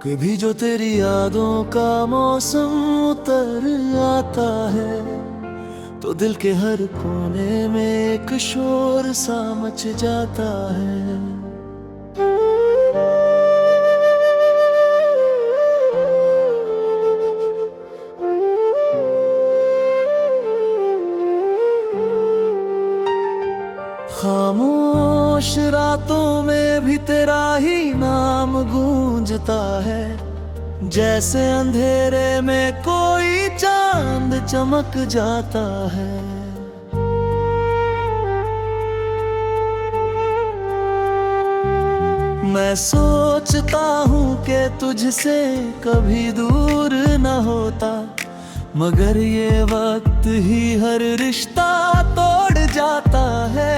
कभी जो तेरी यादों का मौसम उतर आता है तो दिल के हर कोने में एक शोर सा मच जाता है। खामोश रातों में भी तेरा ही नाम गूंजता है, जैसे अंधेरे में कोई चांद चमक जाता है। मैं सोचता हूँ कि तुझसे कभी दूर न होता, मगर ये वक्त ही हर रिश्ता तोड़ जाता है।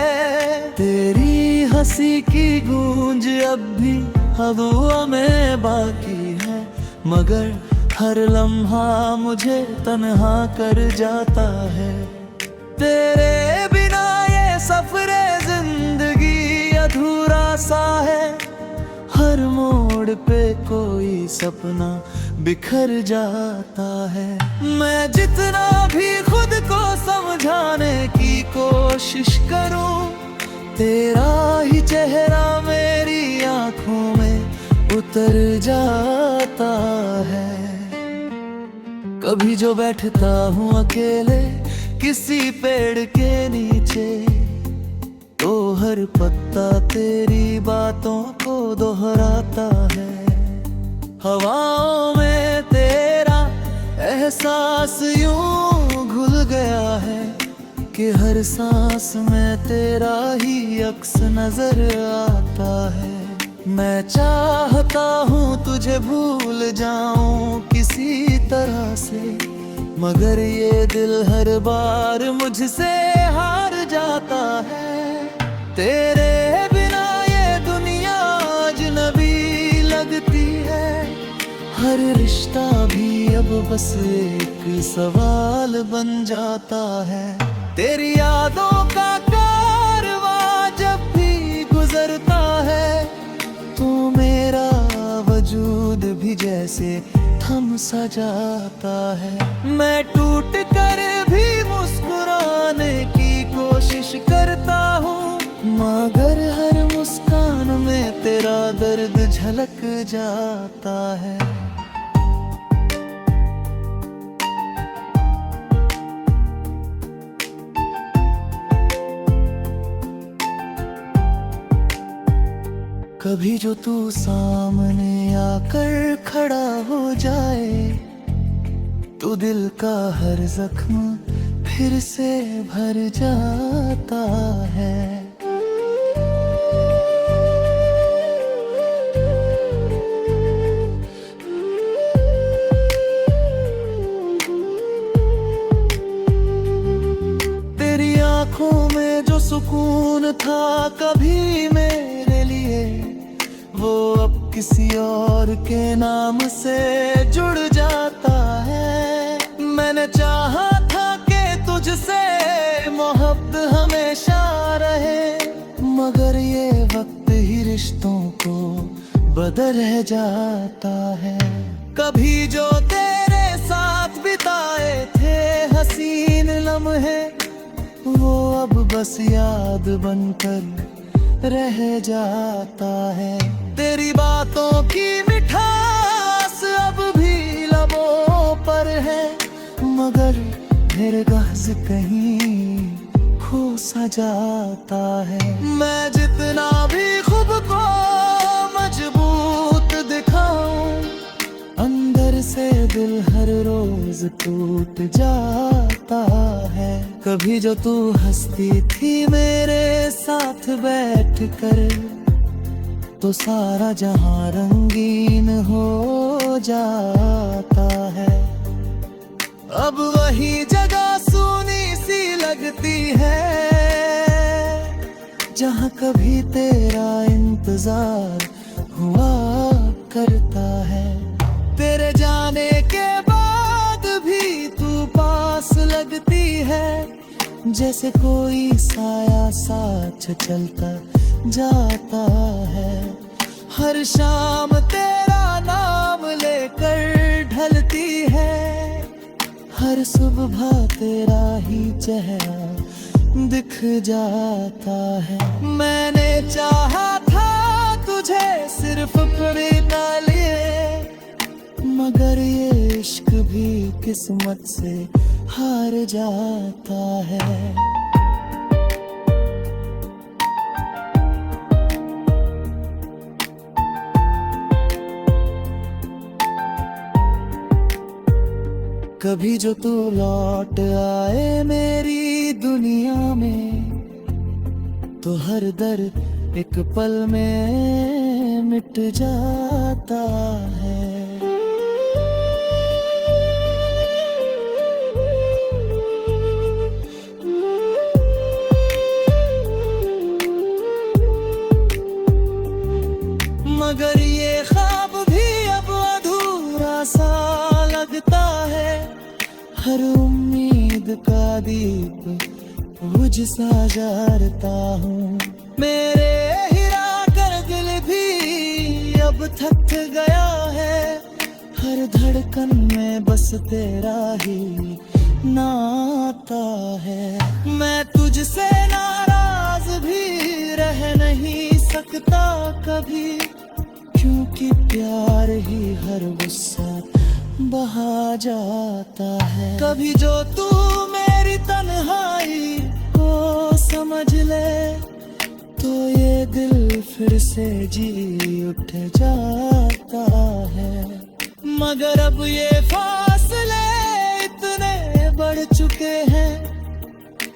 तेरी हंसी की गूंज अब भी हवा में बाकी है, मगर हर लम्हा मुझे तन्हा कर जाता है। तेरे बिना ये सफरे जिंदगी अधूरा सा है, हर मोड़ पे कोई सपना बिखर जाता है। मैं जितना भी खुद को समझाने की कोशिश करूं, तेरा ही चेहरा मेरी आंखों में उतर जाता है। कभी जो बैठता हूँ अकेले किसी पेड़ के नीचे, तो हर पत्ता तेरी बातों को दोहराता है। हवाओं में तेरा एहसास यूं घुल गया है कि हर सांस में तेरा ही अक्स नजर आता है। मैं चाहता हूँ तुझे भूल जाऊं किसी तरह से, मगर ये दिल हर बार मुझसे हार जाता है। तेरे बिना ये दुनिया अजनबी लगती है, हर रिश्ता भी अब बस एक सवाल बन जाता है। तेरी यादों का कारवां जब भी गुजरता है, तो मेरा वजूद भी जैसे थम सा जाता है। मैं टूट कर भी मुस्कुराने की कोशिश करता हूँ, मगर हर मुस्कान में तेरा दर्द झलक जाता है। कभी जो तू सामने आकर खड़ा हो जाए, तो दिल का हर जख्म फिर से भर जाता है। तेरी आंखों में जो सुकून था कभी मेरे लिए, वो अब किसी और के नाम से जुड़ जाता है। मैंने चाहा था कि तुझसे मोहब्बत हमेशा रहे, मगर ये वक्त ही रिश्तों को बदल जाता है। कभी जो तेरे साथ बिताए थे हसीन लम्हे, वो अब बस याद बनकर रह जाता है। तेरी बातों की मिठास अब भी लबों पर है, मगर फिर गज़ कहीं खो सा जाता है। मैं जितना भी खुद को मजबूत दिखाऊं, अंदर से दिल हर रोज टूट जाता है। कभी जो तू हंसती थी मेरे साथ बैठ कर, तो सारा जहां रंगीन हो जाता है। अब वही जगह सूनी सी लगती है, जहां कभी तेरा इंतजार हुआ करता है। तेरे जाने के बाद भी तू पास लगती है, जैसे कोई साया साथ चलता जाता है। हर शाम तेरा नाम लेकर ढलती है। हर सुबह तेरा ही चेहरा दिख जाता है। मैंने चाहा था तुझे सिर्फ बिना लिए, मगर ये इश्क भी किस्मत से हार जाता है। कभी जो तू लौट आए मेरी दुनिया में, तो हर दर्द एक पल में मिट जाता है। मगर ये ख्वाब भी अब अधूरा सा लगता है। हर उम्मीद का दीप बुझ सा जाता हूँ। मेरे हिरा कर दिल भी अब थक गया है। हर धड़कन में बस तेरा ही नाता है। मैं तुझसे नाराज भी रह नहीं सकता कभी, क्योंकि प्यार ही हर गुस्सा बहा जाता है। कभी जो तू मेरी तन्हाई को समझ ले, तो ये दिल फिर से जी उठ जाता है। मगर अब ये फासले इतने बढ़ चुके हैं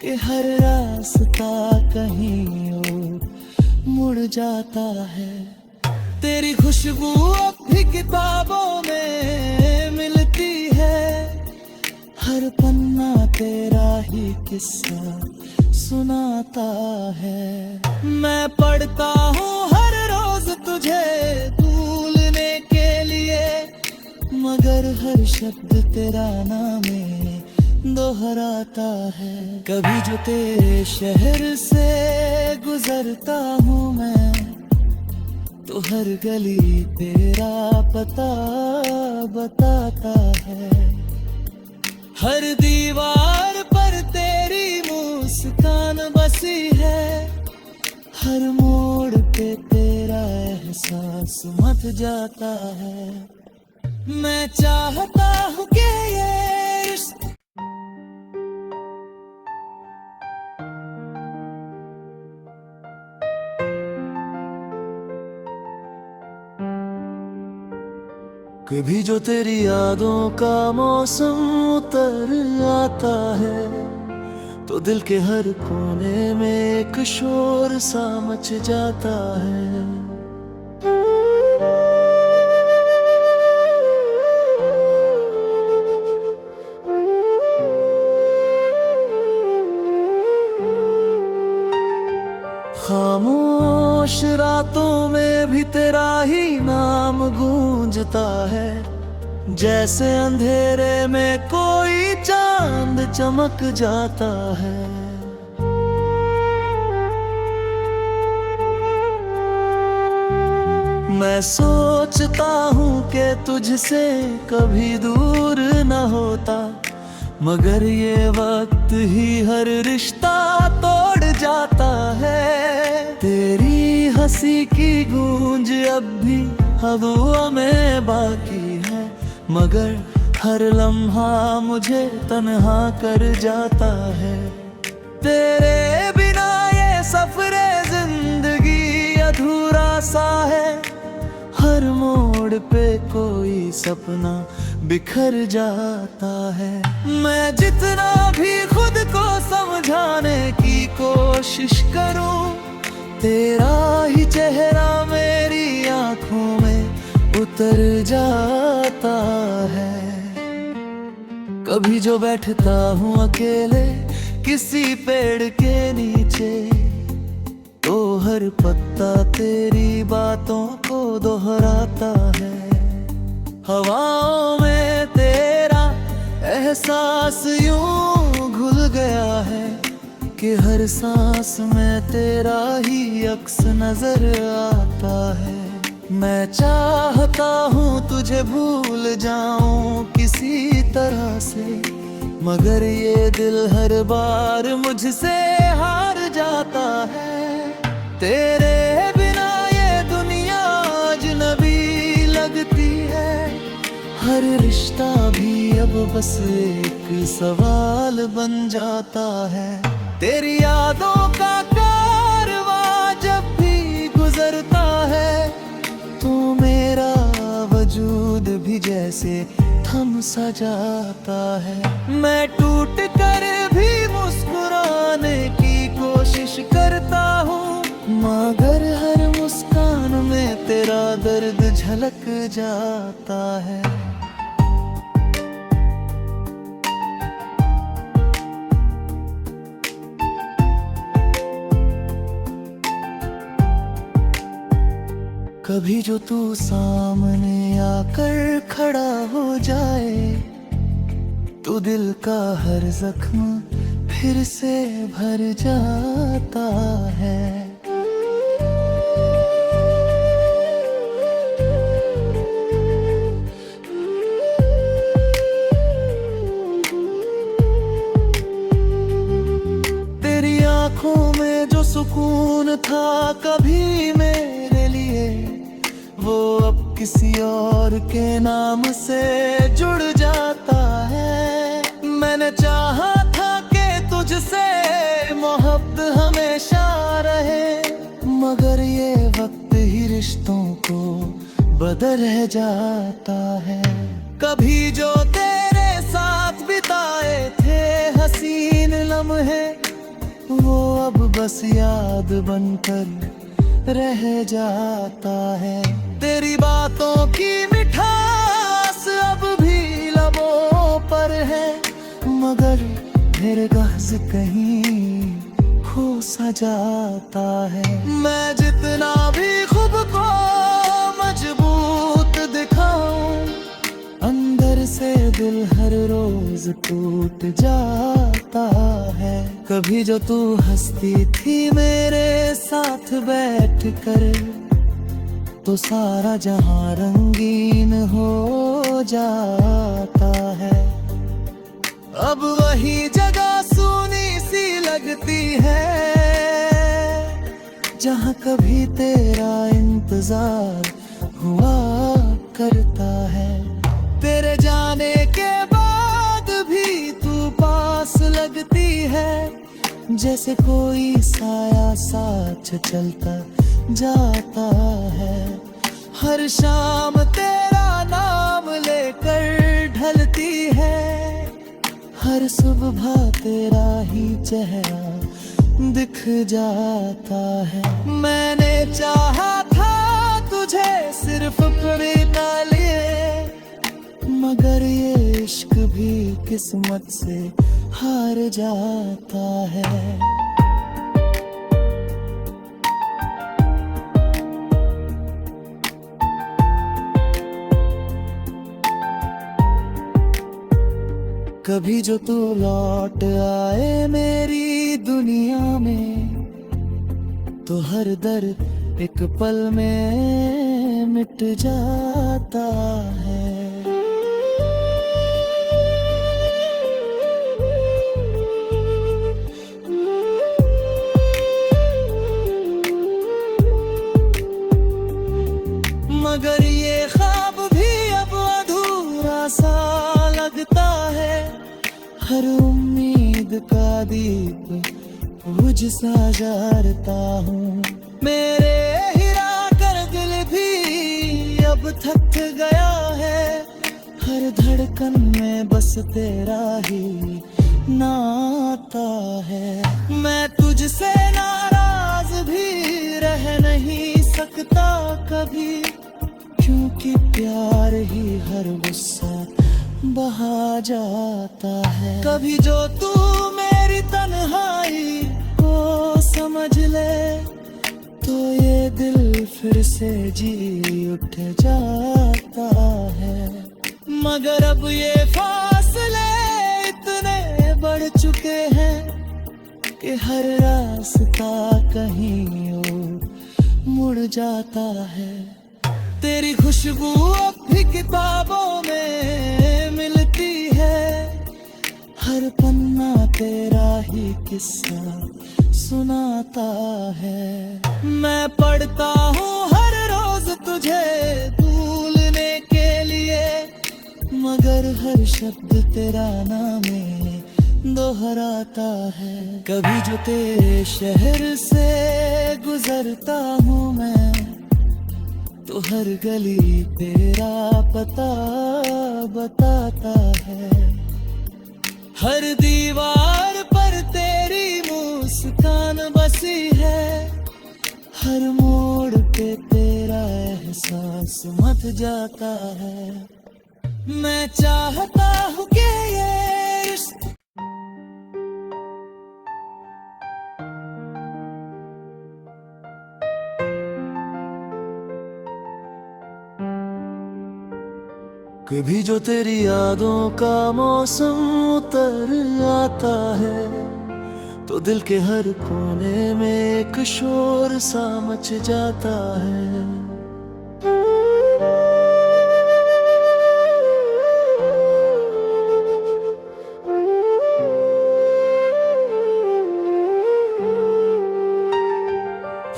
कि हर रास्ता कहीं और मुड़ जाता है। तेरी खुशबू अब भी किताबों में मिलती है। हर पन्ना तेरा ही किस्सा सुनाता है। मैं पढ़ता हूँ हर रोज तुझे भूलने के लिए, मगर हर शब्द तेरा नाम दोहराता है। कभी जो तेरे शहर से गुजरता हूँ मैं, तो हर गली तेरा पता बताता है। हर दीवार पर तेरी मुस्कान बसी है। हर मोड़ पे तेरा एहसास मच जाता है। मैं चाहता हूँ कि ये रिश्ता कभी जो तेरी यादों का मौसम उतर आता है, तो दिल के हर कोने में एक शोर सा मच जाता है। खामोश रातों में भी तेरा ही नाम गूंजता है। जैसे अंधेरे में कोई चांद चमक जाता है। मैं सोचता हूँ कि तुझसे कभी दूर न होता, मगर ये वक्त ही हर रिश्ता तोड़ जाता है। तेरी हंसी की गूंज अब भी हवा में बाकी है, मगर हर लम्हा मुझे तन्हा कर जाता है। तेरे बिना ये सफरे जिंदगी अधूरा सा है। हर मोड़ पे कोई सपना बिखर जाता है। मैं जितना भी खुद को समझाने की कोशिश करूं, तेरा ही चेहरा मेरी आंखों में उतर जाता है। कभी जो बैठता हूँ अकेले किसी पेड़ के नीचे, तो हर पत्ता तेरी बातों को दोहराता है। हवाओं में तेरा एहसास यूं घुल गया है कि हर सांस में तेरा ही अक्स नजर आता है। मैं चाहता हूँ तुझे भूल जाऊं किसी तरह से, मगर ये दिल हर बार मुझसे हार जाता है। तेरे बिना ये दुनिया अजनबी लगती है, हर रिश्ता भी अब बस एक सवाल बन जाता है। तेरी यादों का कारवां जब भी गुजरता है, तो मेरा वजूद भी जैसे थम सा जाता है। मैं टूट कर भी मुस्कुराने की कोशिश करता हूँ, मगर हर मुस्कान में तेरा दर्द झलक जाता है। कभी जो तू सामने आकर खड़ा हो जाए, तो दिल का हर जख्म फिर से भर जाता है। तेरी आंखों में जो सुकून था कभी मेरे लिए, वो अब किसी और के नाम से जुड़ जाता है। मैंने चाहा था कि तुझसे मोहब्बत हमेशा रहे, मगर ये वक्त ही रिश्तों को बदल जाता है। कभी जो तेरे साथ बिताए थे हसीन लम्हे, वो अब बस याद बनकर रह जाता है। तेरी बातों की मिठास अब भी लबों पर है, मगर मेरे गज़ कहीं खो सा जाता है। मैं जितना भी खुद को मजबूत दिखाऊं, अंदर से दिल हर रोज टूट जाता है। कभी जो तू हंसती थी मेरे साथ बैठ कर, तो सारा जहां रंगीन हो जाता है। अब वही जगह सूनी सी लगती है, जहां कभी तेरा इंतजार हुआ करता है। तेरे जाने के बाद भी तू पास लगती है, जैसे कोई साया साथ चलता जाता है। हर शाम तेरा नाम लेकर ढलती है, हर सुबह तेरा ही चेहरा दिख जाता है। मैंने चाहा था तुझे सिर्फ बिना लिए, मगर ये इश्क भी किस्मत से हार जाता है। कभी जो तू लौट आए मेरी दुनिया में, तो हर दर्द एक पल में मिट जाता है। मगर ये ख्वाब भी अब अधूरा सा लगता है, हर उम्मीद का दीप बुझ सा जाता हूँ। मेरे हिरा कर दिल भी अब थक गया है, हर धड़कन में बस तेरा ही नाता है। मैं तुझसे नाराज भी रह नहीं सकता कभी, क्योंकि प्यार ही हर गुस्सा बहा जाता है। कभी जो तू मेरी तन्हाई को समझ ले, तो ये दिल फिर से जी उठ जाता है। मगर अब ये फासले इतने बढ़ चुके हैं कि हर रास्ता कहीं और मुड़ जाता है। तेरी खुशबू अब भी किताबों में मिलती है, हर पन्ना तेरा ही किस्सा सुनाता है। मैं पढ़ता हूँ हर रोज तुझे भूलने के लिए, मगर हर शब्द तेरा नाम दोहराता है। कभी जो तेरे शहर से गुजरता हूँ मैं, तो हर गली तेरा पता बताता है। हर दीवार पर तेरी मुस्कान बसी है, हर मोड़ पे तेरा एहसास मच जाता है। मैं चाहता हूँ कि ये कभी जो तेरी यादों का मौसम उतर आता है, तो दिल के हर कोने में एक शोर सा मच जाता है।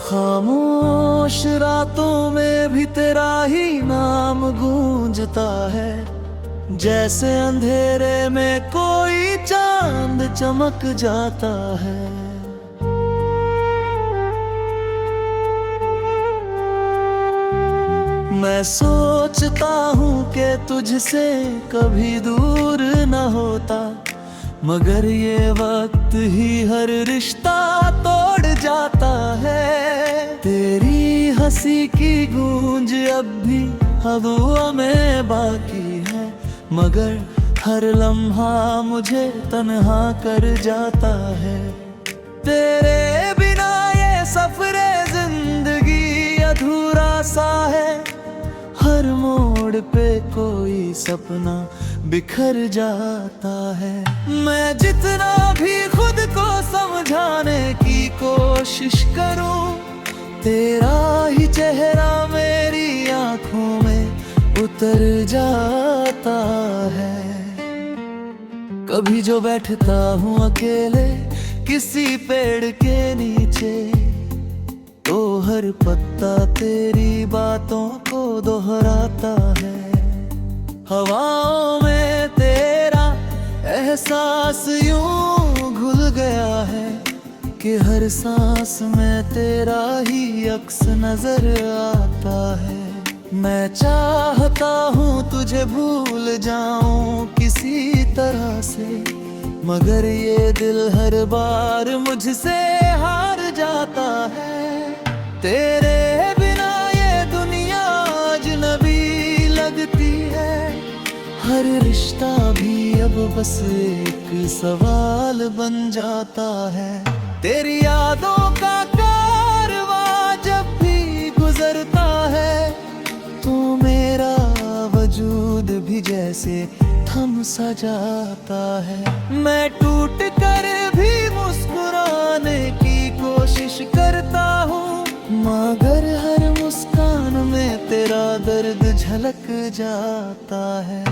खामोश रातों में भी तेरा ही नाम गूंजता है, जैसे अंधेरे में कोई चांद चमक जाता है। मैं सोचता हूँ कि तुझसे कभी दूर न होता, मगर ये वक्त ही हर रिश्ता तोड़ जाता है। तेरी हंसी की गूंज अब भी हवा में बाकी है, मगर हर लम्हा मुझे तन्हा कर जाता है। तेरे बिना ये सफरे जिंदगी अधूरा सा है, हर मोड़ पे कोई सपना बिखर जाता है। मैं जितना भी खुद को समझाने की कोशिश करूं, तेरा ही चेहरा मेरी आंखों में उतर जाता है। कभी जो बैठता हूँ अकेले किसी पेड़ के नीचे, तो हर पत्ता तेरी बातों को दोहराता है। हवाओं में तेरा एहसास यूं घुल गया है कि हर सांस में तेरा ही अक्स नजर आता है। मैं चाहता हूँ तुझे भूल जाऊं किसी तरह से, मगर ये दिल हर बार मुझसे हार जाता है। तेरे बिना ये दुनिया अजनबी लगती है, हर रिश्ता भी अब बस एक सवाल बन जाता है। तेरी यादों का कारवां जब भी गुजरता है, तो मेरा वजूद भी जैसे थम सा जाता है। मैं टूट कर भी मुस्कुराने की कोशिश करता हूँ, मगर हर मुस्कान में तेरा दर्द झलक जाता है।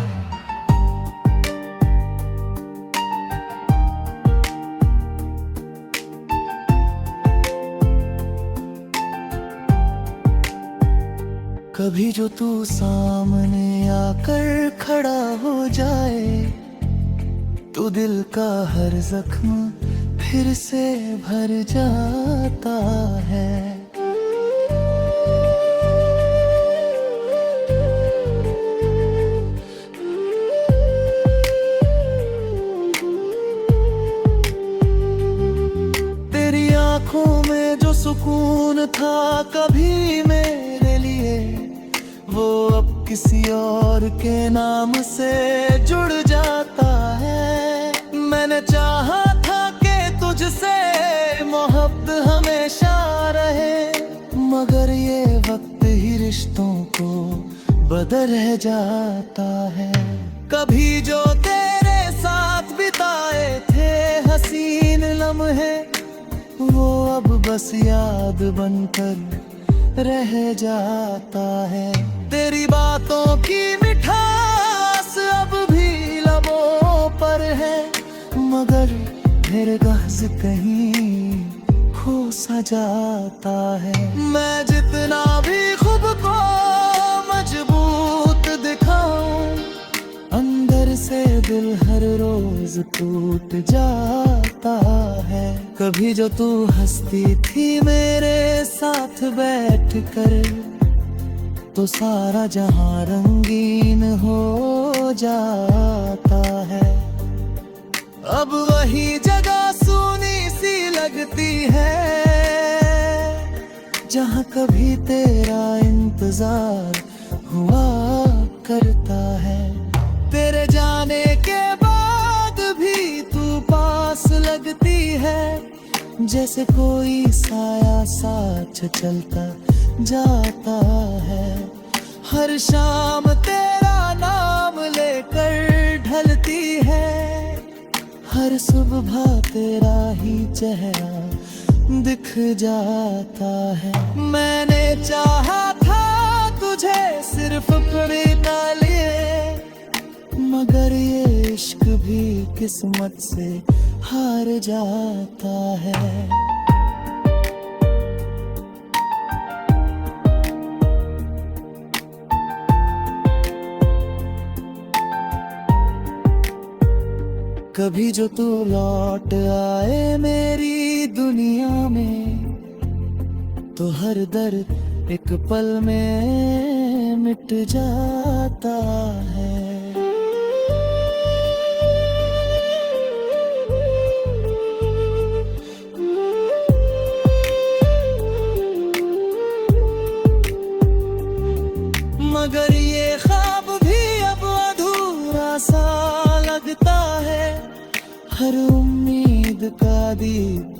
कभी जो तू सामने आकर खड़ा हो जाए, तो दिल का हर जख्म फिर से भर जाता है। तेरी आंखों में जो सुकून था कभी मेरे लिए, वो अब किसी और के नाम से जुड़ जाता है। मैंने चाहा था कि तुझसे मोहब्बत हमेशा रहे, मगर ये वक्त ही रिश्तों को बदल जाता है। कभी जो तेरे साथ बिताए थे हसीन लम्हे, वो अब बस याद बनकर रह जाता है। तेरी बातों की मिठास अब भी लबों पर है, मगर फिर गज़ कहीं खो सा जाता है। मैं जितना भी खुद को मजबूत दिखाऊं, अंदर से दिल हर रोज टूट जाता है। कभी जो तू हंसती थी मेरे साथ बैठ कर, तो सारा जहां रंगीन हो जाता है। अब वही जगह सूनी सी लगती है, जहां कभी तेरा इंतजार हुआ करता है। तेरे जाने के बाद भी तू पास लगती है, जैसे कोई साया साथ चलता जाता है। हर शाम तेरा नाम लेकर ढलती है, हर सुबह तेरा ही चेहरा दिख जाता है। मैंने चाहा था तुझे सिर्फ बिना लिए, मगर ये इश्क भी किस्मत से हार जाता है। कभी जो तू लौट आए मेरी दुनिया में, तो हर दर्द एक पल में मिट जाता है। मगर ये ख्वाब भी अब अधूरा सा लगता है, हर उम्मीद का दीप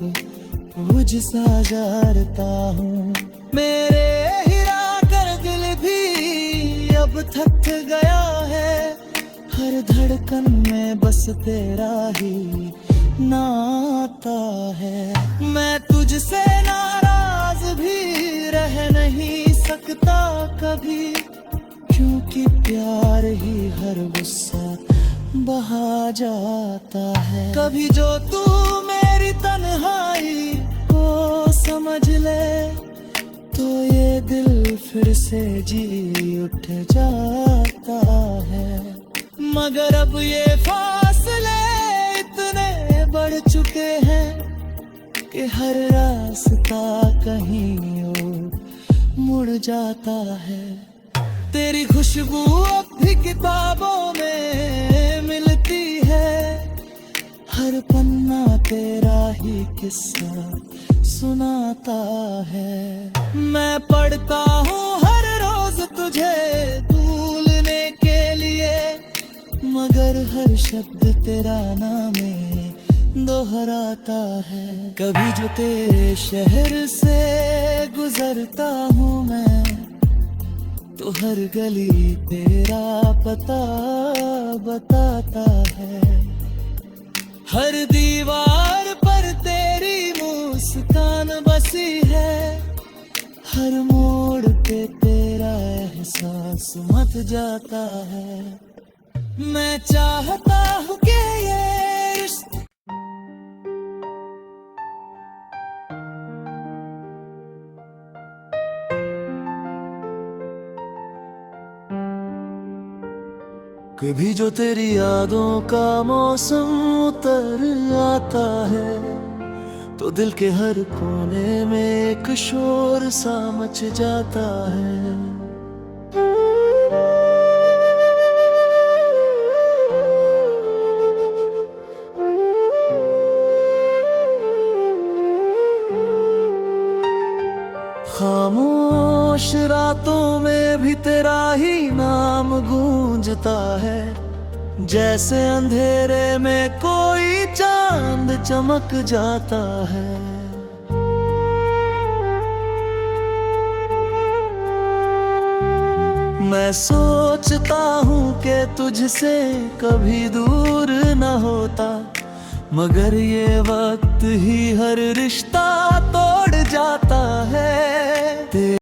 बुझ सा जाता हूँ। मेरे हिरा कर दिल भी अब थक गया है, हर धड़कन में बस तेरा ही नाता है। मैं तुझसे नाराज भी रह नहीं सकता कभी, क्योंकि प्यार ही हर गुस्सा बहा जाता है। कभी जो तू मेरी तन्हाई को समझ ले, तो ये दिल फिर से जी उठ जाता है। मगर अब ये फासले इतने बढ़ चुके हैं कि हर रास्ता कहीं और मुड़ जाता है। तेरी खुशबू अब भी किताबों में मिलती है, हर पन्ना तेरा ही किस्सा सुनाता है। मैं पढ़ता हूँ हर रोज तुझे भूलने के लिए, मगर हर शब्द तेरा नाम दोहराता है। कभी जो तेरे शहर से गुजरता हूँ मैं, तो हर गली तेरा पता बताता है। हर दीवार पर तेरी मुस्कान बसी है, हर मोड़ पे तेरा एहसास मच जाता है। मैं चाहता हूँ कि ये रिश्ता कभी जो तेरी यादों का मौसम उतर आता है, तो दिल के हर कोने में एक शोर सा मच जाता है। खामोश रातों में भी तेरा ही नाम गूंजता है, जैसे अंधेरे में कोई चांद चमक जाता है। मैं सोचता हूँ कि तुझसे कभी दूर न होता, मगर ये वक्त ही हर रिश्ता तोड़ जाता